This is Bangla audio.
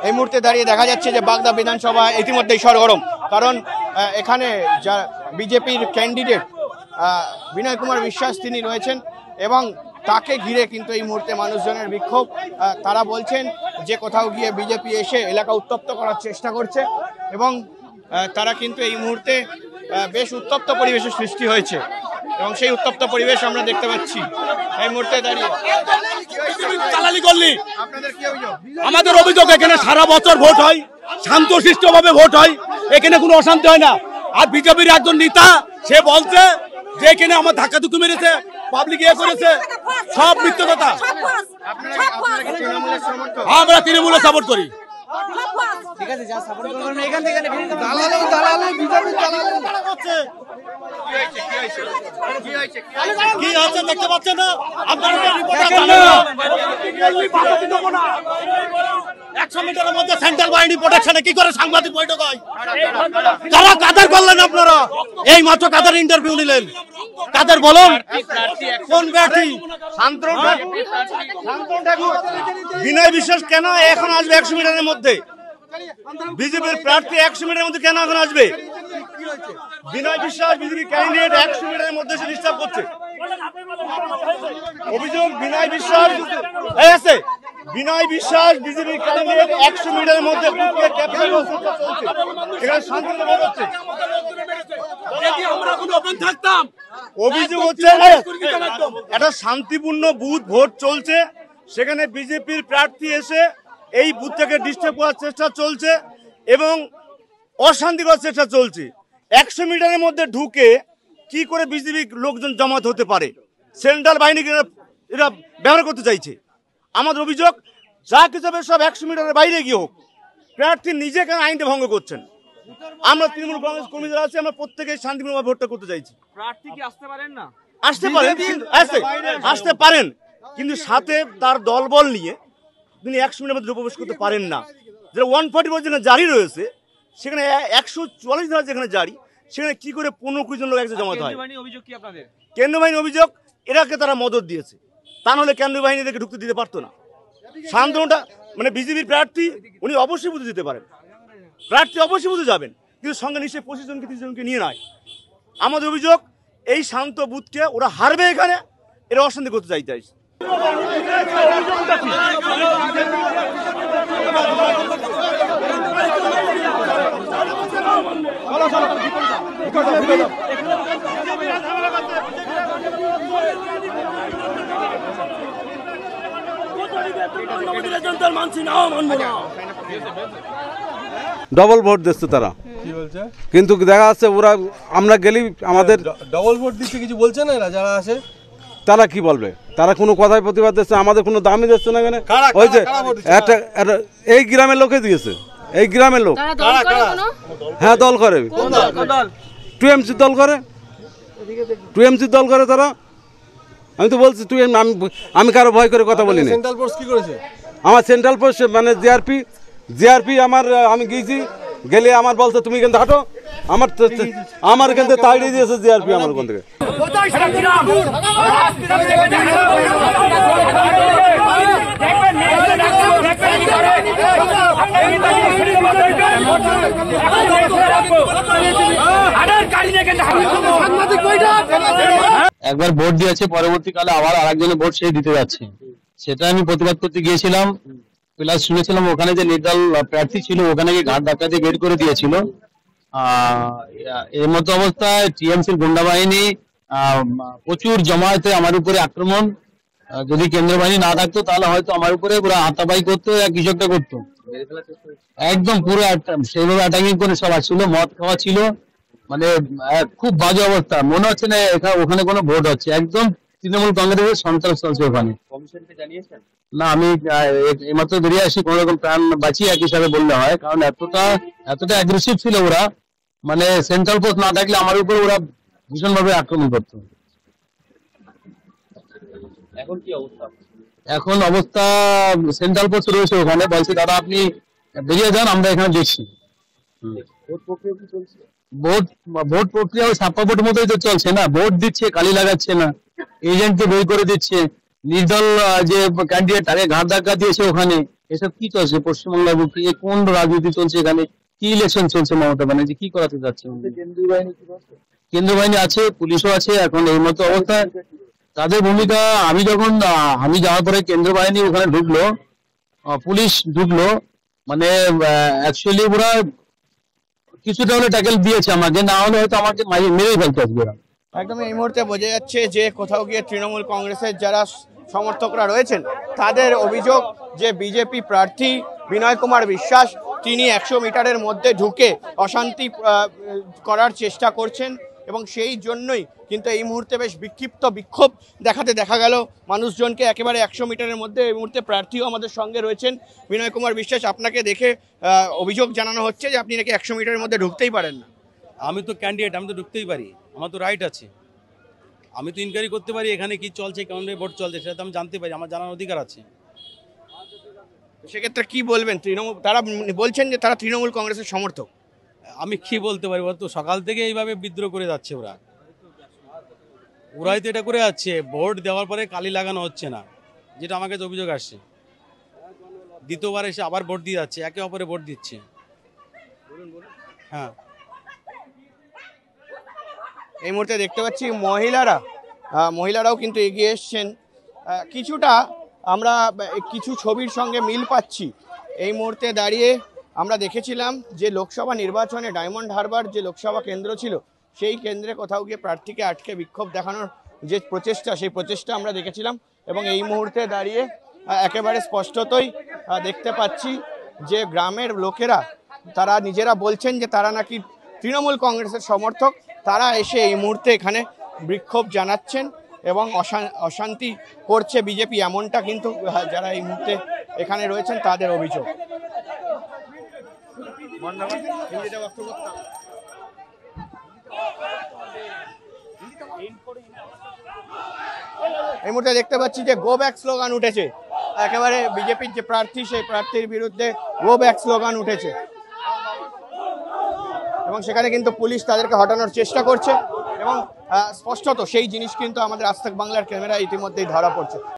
এই মুহূর্তে দাঁড়িয়ে দেখা যাচ্ছে যে বাগদা বিধানসভা ইতিমধ্যেই সরগরম, কারণ এখানে যা বিজেপির ক্যান্ডিডেট বিনয় কুমার বিশ্বাস তিনি রয়েছেন এবং তাকে ঘিরে কিন্তু এই মুহূর্তে মানুষজনের বিক্ষোভ। তারা বলছেন যে কোথাও গিয়ে বিজেপি এসে এলাকা উত্তপ্ত করার চেষ্টা করছে এবং তারা কিন্তু এই মুহূর্তে বেশ উত্তপ্ত পরিবেশের সৃষ্টি হয়েছে এবং সেই উত্তপ্ত পরিবেশ আমরা দেখতে পাচ্ছি এই মুহূর্তে দাঁড়িয়ে। আমাদের অভিযোগ এখানে সারা বছর ভোট হয়, শান্তশিষ্টভাবে ভোট হয়, এখানে কোনো অশান্তি হয় না। আর বিজেপির একজন নেতা সে বলছে যে এখানে আমার ধাক্কাধুক্কি মেরেছে, পাবলিক ইয়ে করেছে, সব মিথ্যে কথা। আমরা তৃণমূলের সাপোর্ট করি। ঠিক আছে, যা সাপোর্ট করবেন এখান থেকে দালালে বিজেপি দালালে হচ্ছে। কি হচ্ছে দেখতে পাচ্ছেন না আপনারা? 100 মিটারের মধ্যে সেন্ট্রাল বাহিনী প্রোটেকশনে কি করে সাংবাদিক বৈঠক হয়? কারা কাদের করলেন আপনারা? এই মাত্র কাদের ইন্টারভিউ নিলেন? কাদের বলুন? কোন প্রার্থী? বিনয় বিশ্বাস কেন এখন আসবে 100 মিটারের মধ্যে? বিজেপির প্রার্থী 100 মিটারের মধ্যে কেন এখন আসবে? বিনয় বিশ্বাস বিজেপি ক্যান্ডিডেট 100 মিটারের মধ্যে সে ডিস্টার্ব করছে। অভিযোগ বিনয় বিশ্বাস আছে, বিনয় বিশ্বাস বিজেপি ক্যান্ডিডেট 100 মিটারের মধ্যে অভিযোগ হচ্ছে একটা শান্তিপূর্ণ বুথ ভোট চলছে, সেখানে বিজেপির প্রার্থী এসে এই বুথ থেকে ডিস্টার্ব করার চেষ্টা চলছে এবং অশান্তি করার চেষ্টা চলছে। 100 মিটারের মধ্যে ঢুকে কি করে বিজেপি লোকজন জমাত হতে পারে? সেন্ট্রাল বাহিনীকে এরা ব্যবহার করতে চাইছে। আমাদের অভিযোগ যা কিছু হবে সব 100 মিটারের বাইরে গিয়ে হোক, প্রার্থী নিজে কেন আইনটা ভঙ্গ করছেন? আমরা তৃণমূল কংগ্রেস কর্মী যারা আছে আমরা প্রত্যেকেই শান্তিপূর্ণভাবে ভোটটা করতে চাইছি। প্রার্থী কি আসতে পারেন না? আসতে পারেন, কিন্তু সাথে তার দলবল নিয়ে তিনি 100 মিটারের মধ্যে প্রবেশ করতে পারেন না। যেটা 140 যেখানে জারি রয়েছে, সেখানে 144 ধারা যেখানে জারি, সেখানে কি করে 15-20 জন লোক একসাথে জমাতে হয়? অভিযোগ কি আপনাদের? কেন্দ্রীয় বাহিনী অভিযোগ এরাকে তারা মদত দিয়েছে, তা নাহলে কেন্দ্রীয় বাহিনী এদেরকে ঢুকতে দিতে পারতো না। শান্তনুটা মানে বিজেপির প্রার্থী উনি অবশ্যই বুঝে দিতে পারেন, প্রার্থী অবশ্যই বুঝে যাবেন, কিন্তু সঙ্গে নিশ্চয়ই 25 জনকে 30 জনকে নিয়ে নয়। আমাদের অভিযোগ এই শান্ত বুথকে ওরা হারবে, এখানে এরা অশান্তি করতে চাইতে চাইছে। ডবল ভোট দিচ্ছে তারা, কিন্তু দেখা যাচ্ছে ওরা আমরা গেলি আমাদের ডবল ভোট দিচ্ছে কিছু বলছে না এরা যারা আছে, তারা কি বলবে? তারা কোনো কথাই প্রতিবাদ দিচ্ছে, আমাদের কোনো দামই দিচ্ছে না। এখানে ওই যে একটা এই গ্রামের লোকে দিয়েছে, এই গ্রামের লোক। হ্যাঁ, দল করে, TMC দল করে, TMC দল করে তারা। আমি তো বলছি আমি কারো ভয় করে কথা বলিনি। সেন্ট্রাল ফোর্স কি করেছে? আমার সেন্ট্রাল ফোর্স মানে জিআরপি আমি গিয়েছি, গেলে আমার বলছে তুমি এখান থেকে হাঁটো, আমার এখান থেকে তাড়িয়ে দিয়েছে জিআরপি আমার ওখান থেকে। একবার ভোট দিয়েছে, পরবর্তীকালে আবার আরেকজনের ভোট সে দিতে যাচ্ছে, সেটা আমি প্রতিবাদ করতে গিয়েছিলাম। প্লাস শুনেছিলাম ওখানে যে নির্দল প্রার্থী ছিল ওখানে গিয়ে ঘাট ধাক্কা দিয়ে বের করে দিয়েছিল। এর মতো অবস্থায় টিএমসির গুন্ডা বাহিনী প্রচুর জমায়েতে আমার উপরে আক্রমণ, যদি কেন্দ্রীয় বাহিনী না থাকতো তাহলে হয়তো আমার উপরে পুরো হাতাপাই করতো, কিছু একটা করতো। একদম পুরো সেইভাবে অ্যাটাকিং করে সব আসছিল, মদ খাওয়া ছিল, মানে খুব বাজে অবস্থা, মনে হচ্ছে না ওখানে কোনো ভোট হচ্ছে, একদম তৃণমূল কংগ্রেসের সন্ত্রাস চলছে ওখানে। না, আমি এইমাত্র বেরিয়ে আসি, কোনো রকম প্রাণ বাঁচিয়ে এক হিসাবে বললে হয়, কারণ এতটা অ্যাগ্রেসিভ ছিল ওরা, মানে সেন্ট্রাল পোস্ট না থাকলে আমার উপর ওরা ভীষণ ভাবে আক্রমণ করতো। এখন অবস্থা সেন্ট্রাল পোস্ট রয়েছে ওখানে, বলছে দাদা আপনি বেরিয়ে যান, আমরা এখানে দেখছি। ভোট প্রক্রিয়া ওই ছাপ্পা ভোট মতোই তো চলছে না, ভোট দিচ্ছে কালি লাগাচ্ছে না, এজেন্টকে বই করে দিচ্ছে, নির্দল যে ক্যান্ডিডেট তাকে ঘাট ধাক্কা দিয়েছে ওখানে। এসব কি চলছে পশ্চিমবাংলার বুকে? কোন রাজনীতি চলছে এখানে? কি ইলেকশন চলছে মমতা ব্যানার্জি কি করাতে যাচ্ছে? কেন্দ্রীয় বাহিনী আছে, পুলিশও আছে, এখন এই মতো অবস্থা তাদের ভূমিকা। আমি যাওয়ার পরে কেন্দ্র বাহিনী ওখানে ঢুকলো, পুলিশ ঢুকলো, মানে অ্যাকচুয়ালি ওরা কিছুটা হলে ট্যাকেল দিয়েছে আমাকে, না হলে হয়তো আমাকে মেরেই ফেলতে আসবে ওরা। একদম এই মুহূর্তে বোঝা যাচ্ছে যে কোথাও গিয়ে তৃণমূল কংগ্রেসের যারা সমর্থকরা রয়েছেন তাদের অভিযোগ যে বিজেপি প্রার্থী বিনয় কুমার বিশ্বাস তিনি 100 মিটারের মধ্যে ঢুকে অশান্তি করার চেষ্টা করছেন, এবং সেই জন্যই কিন্তু এই মুহূর্তে বেশ বিক্ষোভ দেখাতে দেখা গেল মানুষজনকে একেবারে 100 মিটারের মধ্যে। এই মুহূর্তে প্রার্থীও আমাদের সঙ্গে রয়েছেন বিনয় কুমার বিশ্বাস, আপনাকে দেখে অভিযোগ জানানো হচ্ছে যে আপনি নাকি 100 মিটারের মধ্যে ঢুকতেই পারেন না। আমি তো ক্যান্ডিডেট, আমি তো ঢুকতেই পারি, আমার তো রাইট আছে, আমি তো ইনকোয়ারি করতে পারি এখানে কি চলছে, কেমন ভোট চলছে সেটা তো আমি জানতে পারি, আমার জানার অধিকার আছে। সেক্ষেত্রে কি বলবেন? তারা বলছেন যে তারা তৃণমূল কংগ্রেসের সমর্থক। আমি কি বলতে পারি, ওরা তো সকাল থেকে এইভাবে বিদ্রোহ করে যাচ্ছে, ওরাই তো এটা করে যাচ্ছে, ভোট দেওয়ার পরে কালি লাগানো হচ্ছে না, যেটা আমার কাছে অভিযোগ আসছে। দ্বিতীয়বার এসে আবার ভোট দিয়ে যাচ্ছে, একে অপরে ভোট দিচ্ছে। হ্যাঁ, এই মুহূর্তে দেখতে পাচ্ছি মহিলারাও কিন্তু এগিয়ে এসছেন। কিছুটা আমরা কিছু ছবির সঙ্গে মিল পাচ্ছি। এই মুহূর্তে দাঁড়িয়ে আমরা দেখেছিলাম যে লোকসভা নির্বাচনে ডায়মন্ড হারবার যে লোকসভা কেন্দ্র ছিল সেই কেন্দ্রে কোথাও গিয়ে প্রার্থীকে আটকে বিক্ষোভ দেখানোর যে প্রচেষ্টা, সেই প্রচেষ্টা আমরা দেখেছিলাম, এবং এই মুহূর্তে দাঁড়িয়ে একেবারে স্পষ্টতই দেখতে পাচ্ছি যে গ্রামের লোকেরা তারা নিজেরা বলছেন যে তারা নাকি তৃণমূল কংগ্রেসের সমর্থক, তারা এসে এই মুহূর্তে এখানে বিক্ষোভ জানাচ্ছেন এবং অশান্তি করছে বিজেপি, এমনটা কিন্তু যারা এই মুহূর্তে এখানে রয়েছেন তাদের অভিযোগ। এই মুহূর্তে দেখতে পাচ্ছি যে গো ব্যাক স্লোগান উঠেছে, একেবারে বিজেপির যে প্রার্থী সেই প্রার্থীর বিরুদ্ধে গো ব্যাক স্লোগান উঠেছে, এবং সেখানে কিন্তু পুলিশ তাদেরকে হটানোর চেষ্টা করছে, এবং স্পষ্টত সেই জিনিস কিন্তু আমাদের আজ তাক বাংলার ক্যামেরায় ইতিমধ্যেই ধরা পড়ছে।